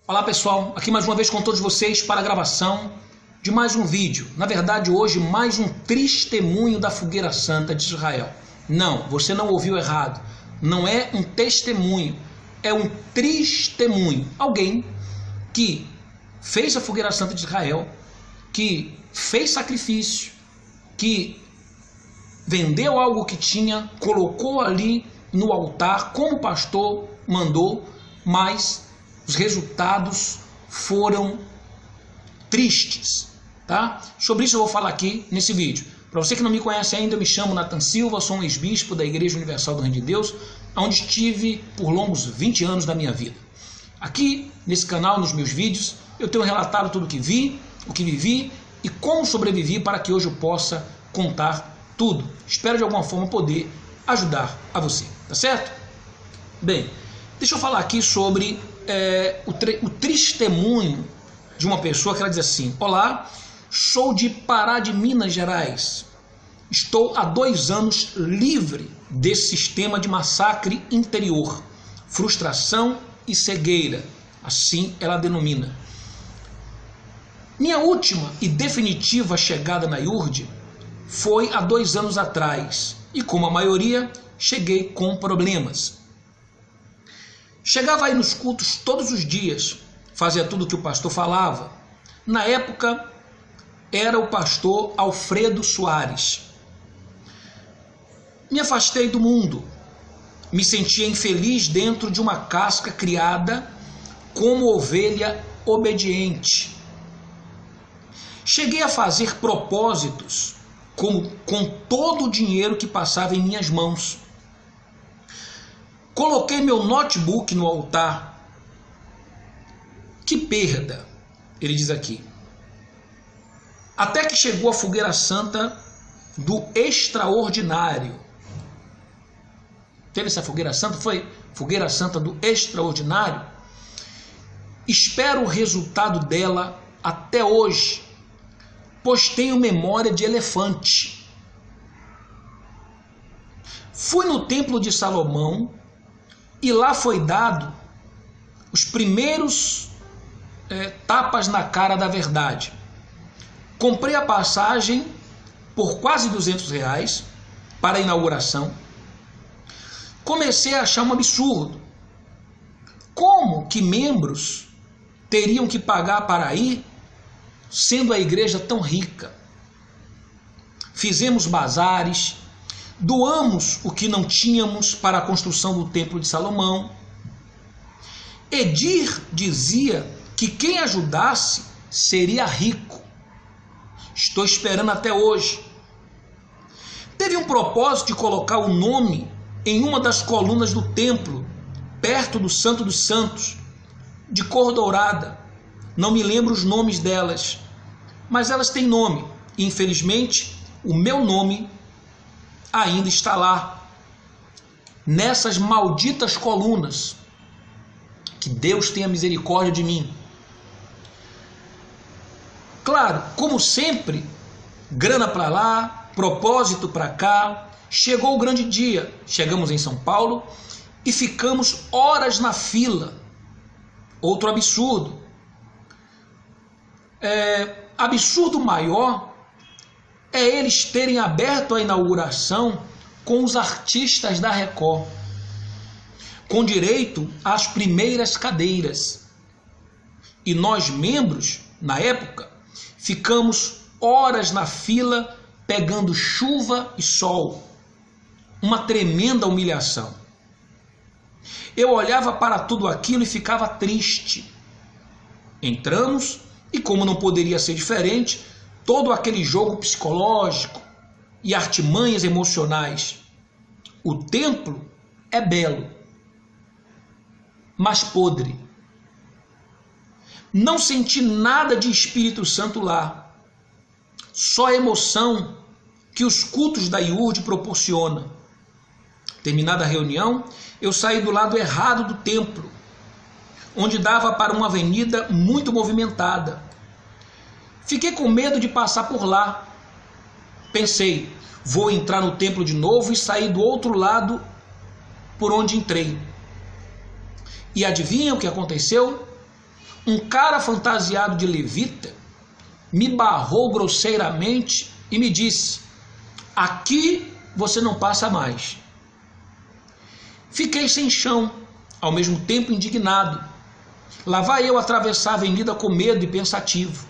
Olá pessoal, aqui mais uma vez com todos vocês para a gravação de mais um vídeo. Na verdade hoje mais um testemunho da Fogueira Santa de Israel. Não, você não ouviu errado. Não é um testemunho, é um testemunho. Alguém que fez a Fogueira Santa de Israel, que fez sacrifício, que vendeu algo que tinha, colocou ali no altar como o pastor mandou, mas os resultados foram tristes, tá? Sobre isso eu vou falar aqui nesse vídeo. Para você que não me conhece ainda, eu me chamo Nathan Silva, sou um ex-bispo da Igreja Universal do Reino de Deus, onde estive por longos 20 anos da minha vida. Aqui nesse canal, nos meus vídeos, eu tenho relatado tudo o que vi, o que vivi e como sobrevivi para que hoje eu possa contar tudo. Espero de alguma forma poder ajudar a você, tá certo? Bem, deixa eu falar aqui sobre o testemunho de uma pessoa que ela diz assim: olá, sou de Pará de Minas Gerais, estou há 2 anos livre desse sistema de massacre interior, frustração e cegueira, assim ela denomina. Minha última e definitiva chegada na IURD foi há 2 anos atrás e, como a maioria, cheguei com problemas. Chegava aí nos cultos todos os dias, fazia tudo o que o pastor falava. Na época, era o pastor Alfredo Soares. Me afastei do mundo, me sentia infeliz dentro de uma casca criada como ovelha obediente. Cheguei a fazer propósitos com todo o dinheiro que passava em minhas mãos. Coloquei meu notebook no altar. Que perda, ele diz aqui. Até que chegou a Fogueira Santa do Extraordinário. Teve essa Fogueira Santa? Foi Fogueira Santa do Extraordinário. Espero o resultado dela até hoje, pois tenho memória de elefante. Fui no Templo de Salomão e lá foi dado os primeiros tapas na cara da verdade. Comprei a passagem por quase R$200 para a inauguração. Comecei a achar um absurdo. Como que membros teriam que pagar para ir, sendo a igreja tão rica? Fizemos bazares, doamos o que não tínhamos para a construção do Templo de Salomão. Edir dizia que quem ajudasse seria rico. Estou esperando até hoje. Teve um propósito de colocar o nome em uma das colunas do templo, perto do Santo dos Santos, de cor dourada. Não me lembro os nomes delas, mas elas têm nome. Infelizmente, o meu nome ainda está lá, nessas malditas colunas. Que Deus tenha misericórdia de mim. Claro, como sempre, grana para lá, propósito para cá. Chegou o grande dia, chegamos em São Paulo e ficamos horas na fila. Outro absurdo. Absurdo maior é eles terem aberto a inauguração com os artistas da Record, com direito às primeiras cadeiras. E nós, membros, na época, ficamos horas na fila pegando chuva e sol. Uma tremenda humilhação. Eu olhava para tudo aquilo e ficava triste. Entramos e, como não poderia ser diferente, todo aquele jogo psicológico e artimanhas emocionais. O templo é belo, mas podre. Não senti nada de Espírito Santo lá. Só a emoção que os cultos da IURD proporcionam. Terminada a reunião, eu saí do lado errado do templo, onde dava para uma avenida muito movimentada. Fiquei com medo de passar por lá. Pensei, vou entrar no templo de novo e sair do outro lado por onde entrei. E adivinha o que aconteceu? um cara fantasiado de levita me barrou grosseiramente e me disse: aqui você não passa mais. Fiquei sem chão, ao mesmo tempo indignado. Lá vai eu atravessar a avenida com medo e pensativo.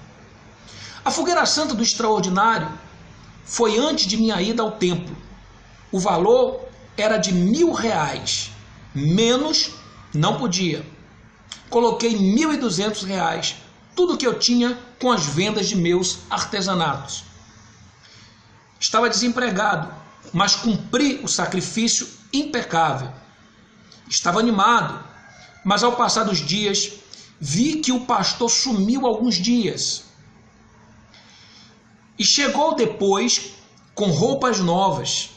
A fogueira santa do extraordinário foi antes de minha ida ao templo. O valor era de R$1.000, menos não podia. Coloquei R$1.200, tudo que eu tinha com as vendas de meus artesanatos. Estava desempregado, mas cumpri o sacrifício impecável. Estava animado, mas ao passar dos dias, vi que o pastor sumiu alguns dias. E chegou depois com roupas novas.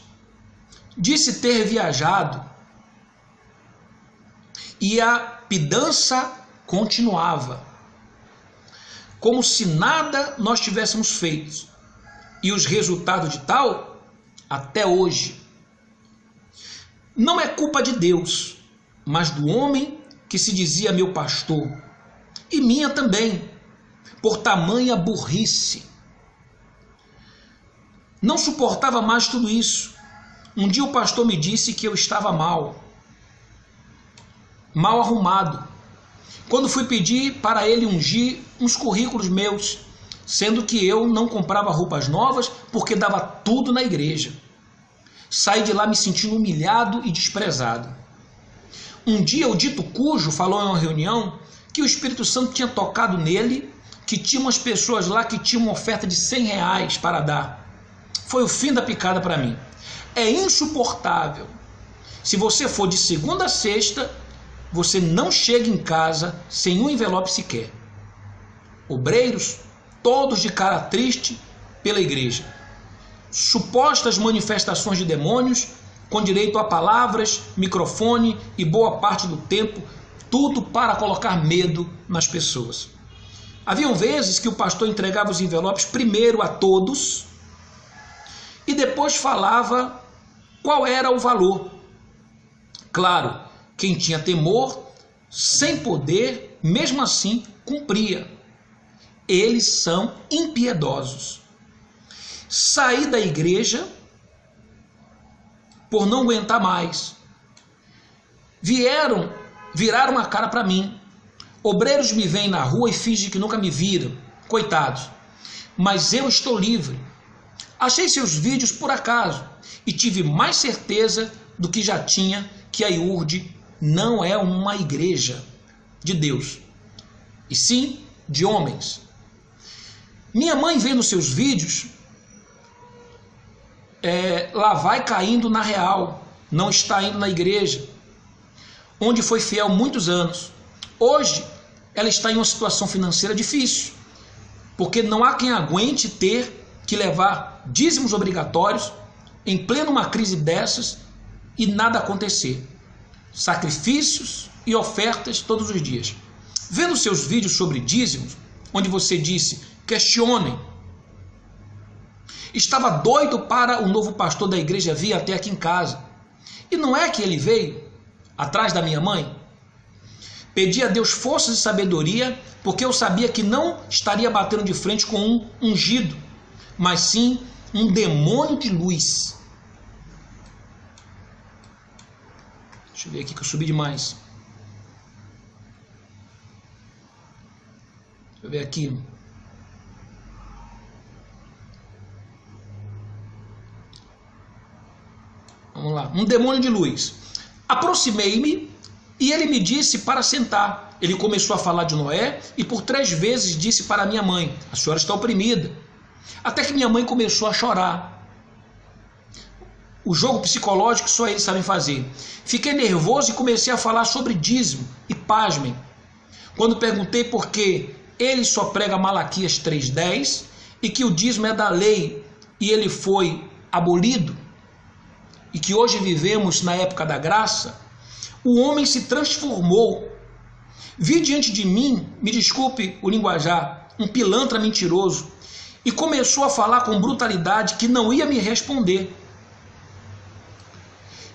Disse ter viajado. E a pidança continuava, como se nada nós tivéssemos feito. E os resultados de tal, até hoje. Não é culpa de Deus, mas do homem que se dizia meu pastor, e minha também, por tamanha burrice. Não suportava mais tudo isso. Um dia o pastor me disse que eu estava mal arrumado, quando fui pedir para ele ungir uns currículos meus, sendo que eu não comprava roupas novas porque dava tudo na igreja. Saí de lá me sentindo humilhado e desprezado. Um dia o dito cujo falou em uma reunião que o Espírito Santo tinha tocado nele, que tinha umas pessoas lá que tinham uma oferta de R$100 para dar. Foi o fim da picada para mim. É insuportável. Se você for de segunda a sexta, você não chega em casa sem um envelope sequer. Obreiros, todos de cara triste pela igreja. Supostas manifestações de demônios, com direito a palavras, microfone e boa parte do tempo, tudo para colocar medo nas pessoas. Haviam vezes que o pastor entregava os envelopes primeiro a todos e depois falava qual era o valor. Claro, quem tinha temor, sem poder, mesmo assim cumpria. Eles são impiedosos. Saí da igreja por não aguentar mais. Viraram a cara para mim. Obreiros me veem na rua e fingem que nunca me viram. Coitados. Mas eu estou livre. Achei seus vídeos por acaso e tive mais certeza do que já tinha que a IURD não é uma igreja de Deus, e sim de homens. Minha mãe vendo seus vídeos, lá vai caindo na real, não está indo na igreja, onde foi fiel muitos anos. Hoje ela está em uma situação financeira difícil, porque não há quem aguente ter que levar dízimos obrigatórios em plena uma crise dessas e nada acontecer. Sacrifícios e ofertas todos os dias. Vendo seus vídeos sobre dízimos, onde você disse, questionem. Estava doido para o novo pastor da igreja vir até aqui em casa. E não é que ele veio atrás da minha mãe? Pedi a Deus forças e sabedoria, porque eu sabia que não estaria batendo de frente com um ungido, mas sim um demônio de luz. Deixa eu ver aqui que eu subi demais. Deixa eu ver aqui. Vamos lá. Um demônio de luz. Aproximei-me e ele me disse para sentar. Ele começou a falar de Noé e por 3 vezes disse para minha mãe: a senhora está oprimida. Até que minha mãe começou a chorar. O jogo psicológico só eles sabem fazer. Fiquei nervoso e comecei a falar sobre dízimo. E pasmem, quando perguntei por que ele só prega Malaquias 3:10 e que o dízimo é da lei e ele foi abolido, e que hoje vivemos na época da graça, o homem se transformou. Vi diante de mim, me desculpe o linguajar, um pilantra mentiroso, e começou a falar com brutalidade que não ia me responder.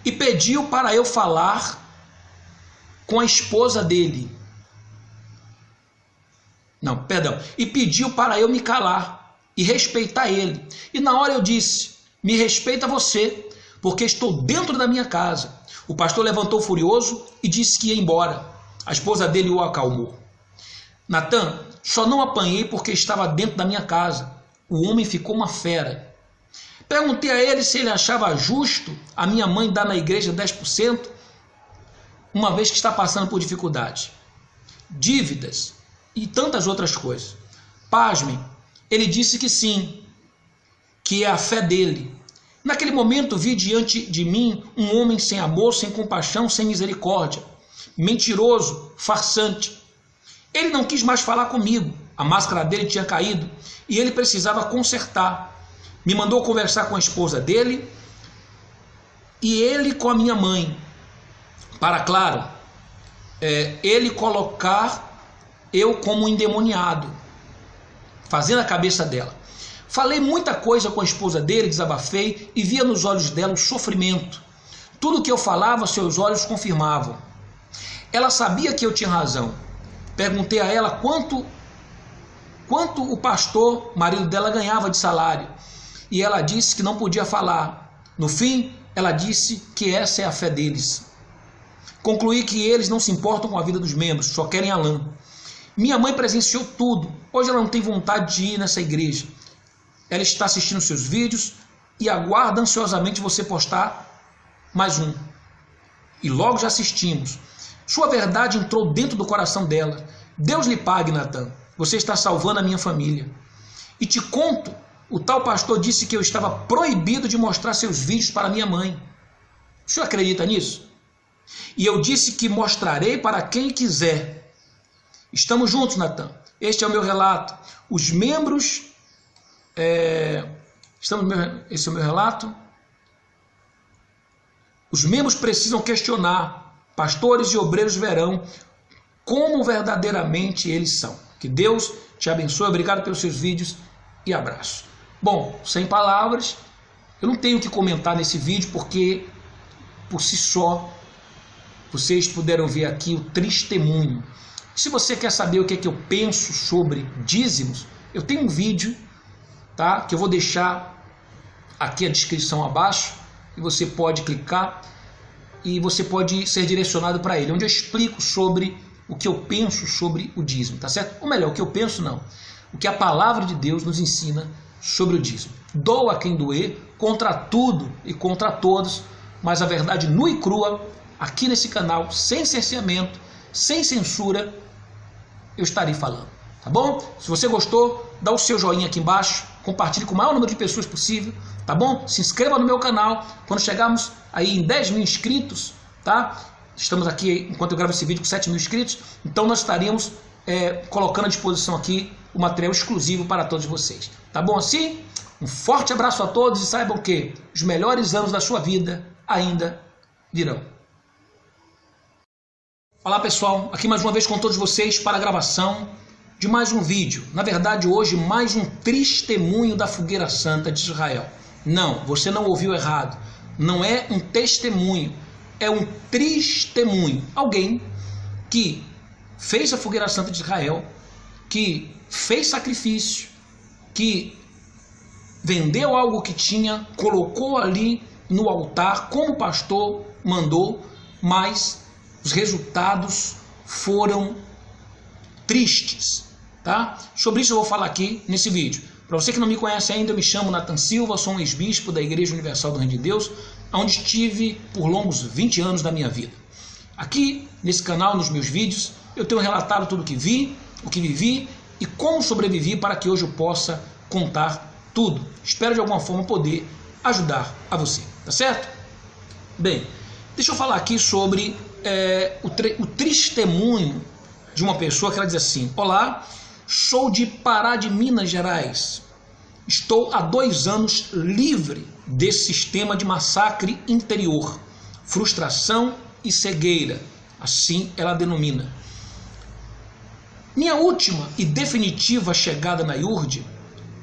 E pediu para eu falar com a esposa dele. Não, perdão. E pediu para eu me calar e respeitar ele. E na hora eu disse: me respeita você, porque estou dentro da minha casa. O pastor levantou furioso e disse que ia embora. A esposa dele o acalmou. Natan, só não apanhei porque estava dentro da minha casa. O homem ficou uma fera. Perguntei a ele se ele achava justo a minha mãe dar na igreja 10%, uma vez que está passando por dificuldade, dívidas e tantas outras coisas. Pasmem, ele disse que sim, que é a fé dele. Naquele momento vi diante de mim um homem sem amor, sem compaixão, sem misericórdia, mentiroso, farsante. Ele não quis mais falar comigo, a máscara dele tinha caído e ele precisava consertar. Me mandou conversar com a esposa dele e ele com a minha mãe, para, claro, ele colocar eu como endemoniado, fazendo a cabeça dela. Falei muita coisa com a esposa dele, desabafei e via nos olhos dela o sofrimento. Tudo que eu falava, seus olhos confirmavam. Ela sabia que eu tinha razão. Perguntei a ela quanto o pastor, marido dela, ganhava de salário. E ela disse que não podia falar. No fim, ela disse que essa é a fé deles. Concluí que eles não se importam com a vida dos membros, só querem a lã. Minha mãe presenciou tudo. Hoje ela não tem vontade de ir nessa igreja. Ela está assistindo seus vídeos e aguarda ansiosamente você postar mais um. E logo já assistimos. Sua verdade entrou dentro do coração dela. Deus lhe pague, Natan. Você está salvando a minha família. E te conto, o tal pastor disse que eu estava proibido de mostrar seus vídeos para minha mãe. O senhor acredita nisso? E eu disse que mostrarei para quem quiser. Estamos juntos, Natan. Este é o meu relato. Os membros... Esse é o meu relato. Os membros precisam questionar. Pastores e obreiros verão como verdadeiramente eles são. Que Deus te abençoe. Obrigado pelos seus vídeos e abraço. Bom, sem palavras, eu não tenho o que comentar nesse vídeo porque por si só vocês puderam ver aqui o testemunho. Se você quer saber o que é que eu penso sobre dízimos, eu tenho um vídeo, tá, que eu vou deixar aqui a descrição abaixo e você pode clicar e você pode ser direcionado para ele, onde eu explico sobre o que eu penso sobre o dízimo, tá certo? Ou melhor, o que eu penso não, o que a palavra de Deus nos ensina sobre o dízimo. Doa a quem doer, contra tudo e contra todos, mas a verdade nua e crua, aqui nesse canal, sem cerceamento, sem censura, eu estarei falando, tá bom? Se você gostou, dá o seu joinha aqui embaixo, compartilhe com o maior número de pessoas possível, tá bom? Se inscreva no meu canal, quando chegarmos aí em 10 mil inscritos, tá? Estamos aqui, enquanto eu gravo esse vídeo, com 7 mil inscritos, então nós estaríamos colocando à disposição aqui o material exclusivo para todos vocês, tá bom assim? Um forte abraço a todos e saibam que os melhores anos da sua vida ainda virão. Olá pessoal, aqui mais uma vez com todos vocês para a gravação de mais um vídeo. Na verdade hoje mais um testemunho da Fogueira Santa de Israel. Não, você não ouviu errado. Não é um testemunho, é um testemunho. Alguém que fez a Fogueira Santa de Israel, que fez sacrifício, que vendeu algo que tinha, colocou ali no altar como o pastor mandou, mas os resultados foram tristes, tá? Sobre isso eu vou falar aqui nesse vídeo. Para você que não me conhece ainda, eu me chamo Natan Silva, sou um ex-bispo da Igreja Universal do Reino de Deus, onde estive por longos 20 anos da minha vida. Aqui, nesse canal, nos meus vídeos, eu tenho relatado tudo o que vi, o que vivi e como sobrevivi para que hoje eu possa contar tudo. Espero de alguma forma poder ajudar a você, tá certo? Bem, deixa eu falar aqui sobre o testemunho de uma pessoa que ela diz assim: olá, sou de Pará de Minas Gerais. Estou há 2 anos livre desse sistema de massacre interior, frustração e cegueira, assim ela denomina. Minha última e definitiva chegada na IURD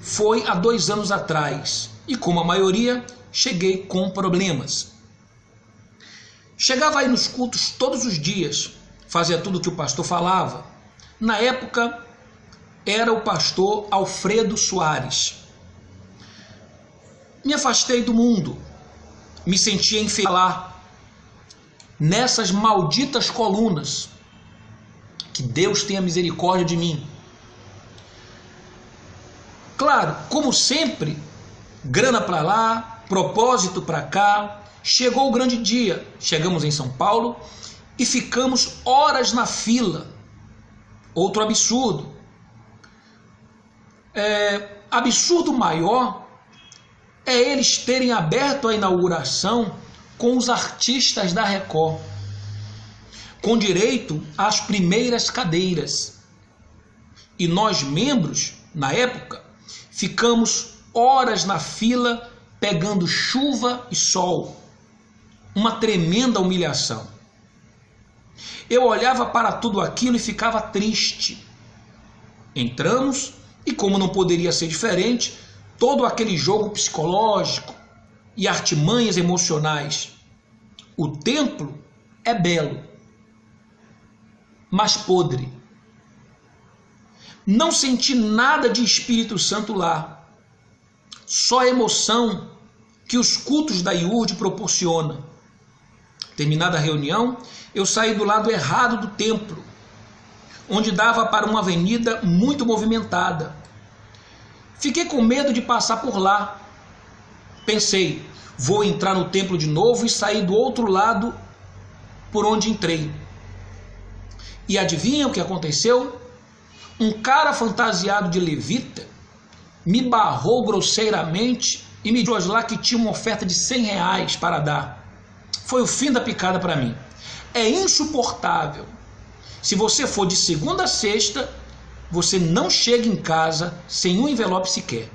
foi há 2 anos atrás e, como a maioria, cheguei com problemas. Chegava aí nos cultos todos os dias, fazia tudo o que o pastor falava. Na época, era o pastor Alfredo Soares. Me afastei do mundo, me sentia infeliz lá, nessas malditas colunas. Que Deus tenha misericórdia de mim. Claro, como sempre, grana para lá, propósito para cá. Chegou o grande dia, chegamos em São Paulo e ficamos horas na fila. Outro absurdo. Absurdo maior é eles terem aberto a inauguração com os artistas da Record, com direito às primeiras cadeiras. E nós, membros, na época, ficamos horas na fila pegando chuva e sol. Uma tremenda humilhação. Eu olhava para tudo aquilo e ficava triste. Entramos e, como não poderia ser diferente, todo aquele jogo psicológico e artimanhas emocionais. O templo é belo, mas podre. Não senti nada de Espírito Santo lá, só emoção que os cultos da IURD proporcionam. Terminada a reunião, eu saí do lado errado do templo, onde dava para uma avenida muito movimentada. Fiquei com medo de passar por lá. Pensei, vou entrar no templo de novo e sair do outro lado por onde entrei. E adivinha o que aconteceu? Um cara fantasiado de levita me barrou grosseiramente e me disse lá que tinha uma oferta de R$100 para dar. Foi o fim da picada para mim. É insuportável. Se você for de segunda a sexta, você não chega em casa sem um envelope sequer.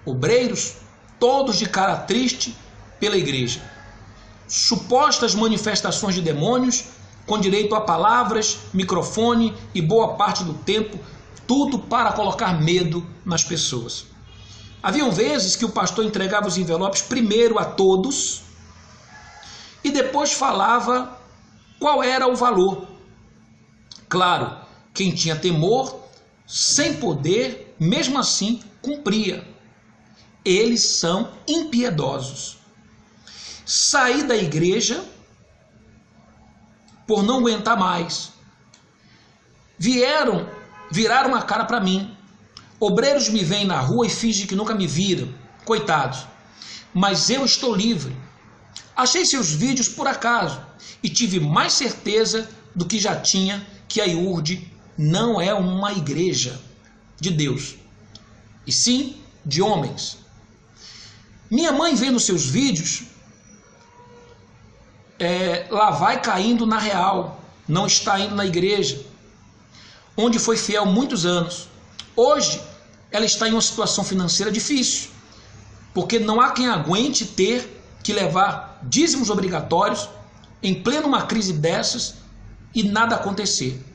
Obreiros, todos de cara triste pela igreja. Supostas manifestações de demônios, com direito a palavras, microfone e boa parte do tempo, tudo para colocar medo nas pessoas. Haviam vezes que o pastor entregava os envelopes primeiro a todos e depois falava qual era o valor. Claro, quem tinha temor, sem poder, mesmo assim cumpria. Eles são impiedosos. Saí da igreja por não aguentar mais. Viraram a cara para mim. Obreiros me veem na rua e fingem que nunca me viram. Coitados. Mas eu estou livre. Achei seus vídeos por acaso e tive mais certeza do que já tinha que a IURD não é uma igreja de Deus, e sim de homens. Minha mãe vendo seus vídeos, lá vai caindo na real, não está indo na igreja, onde foi fiel muitos anos. Hoje ela está em uma situação financeira difícil, porque não há quem aguente ter que levar dízimos obrigatórios em plena uma crise dessas e nada acontecer.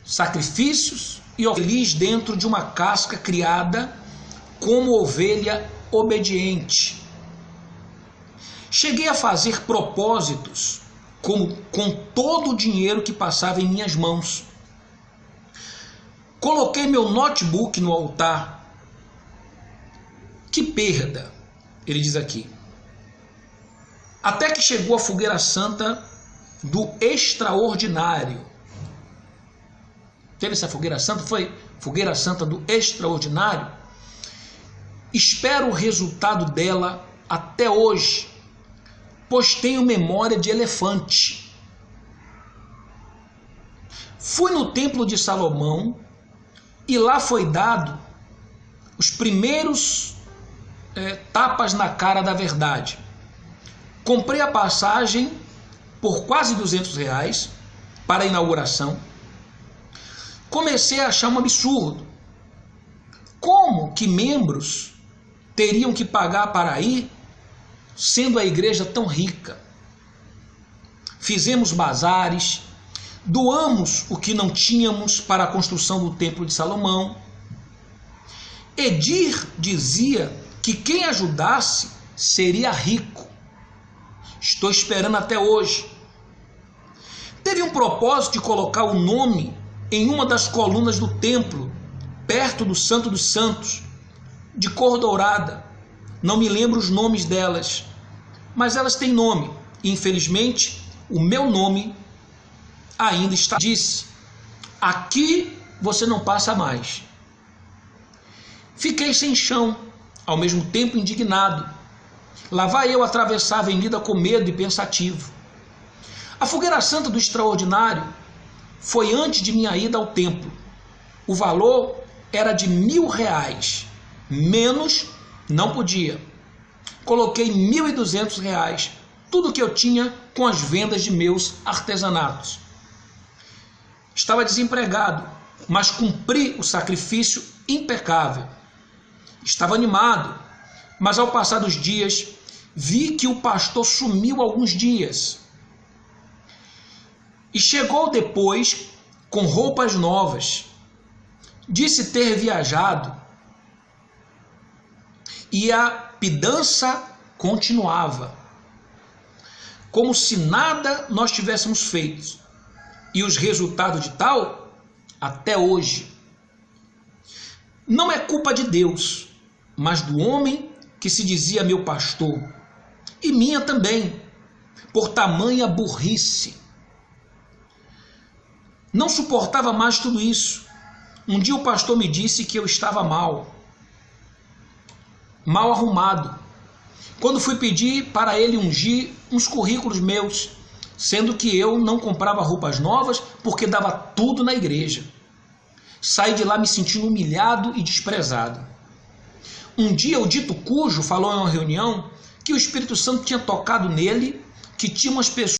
Sacrifícios e feliz dentro de uma casca criada como ovelha obediente. Cheguei a fazer propósitos com todo o dinheiro que passava em minhas mãos. Coloquei meu notebook no altar. Que perda, ele diz aqui. Até que chegou a fogueira santa do extraordinário. Teve essa fogueira santa? Foi fogueira santa do extraordinário? Espero o resultado dela até hoje, pois tenho memória de elefante. Fui no templo de Salomão e lá foi dado os primeiros tapas na cara da verdade. Comprei a passagem por quase R$200 para a inauguração. Comecei a achar um absurdo. Como que membros teriam que pagar para ir, sendo a igreja tão rica? Fizemos bazares, doamos o que não tínhamos para a construção do Templo de Salomão. Edir dizia que quem ajudasse seria rico. Estou esperando até hoje. Teve um propósito de colocar o nome em uma das colunas do templo perto do Santo dos Santos, de cor dourada. Não me lembro os nomes delas, mas elas têm nome. E, infelizmente, o meu nome ainda está. Disse: aqui você não passa mais. Fiquei sem chão, ao mesmo tempo indignado. Lá vai eu atravessar a avenida com medo e pensativo. A fogueira santa do extraordinário foi antes de minha ida ao templo. O valor era de R$1.000. Menos não podia. Coloquei R$1.200, tudo que eu tinha com as vendas de meus artesanatos. Estava desempregado, mas cumpri o sacrifício impecável. Estava animado, mas ao passar dos dias, vi que o pastor sumiu alguns dias. E chegou depois com roupas novas. Disse ter viajado. E a pidança continuava, como se nada nós tivéssemos feito. E os resultados de tal, até hoje. Não é culpa de Deus, mas do homem que se dizia meu pastor, e minha também, por tamanha burrice. Não suportava mais tudo isso. Um dia o pastor me disse que eu estava mal arrumado, quando fui pedir para ele ungir uns currículos meus, sendo que eu não comprava roupas novas porque dava tudo na igreja. Saí de lá me sentindo humilhado e desprezado. Um dia o dito cujo falou em uma reunião que o Espírito Santo tinha tocado nele, que tinha umas pessoas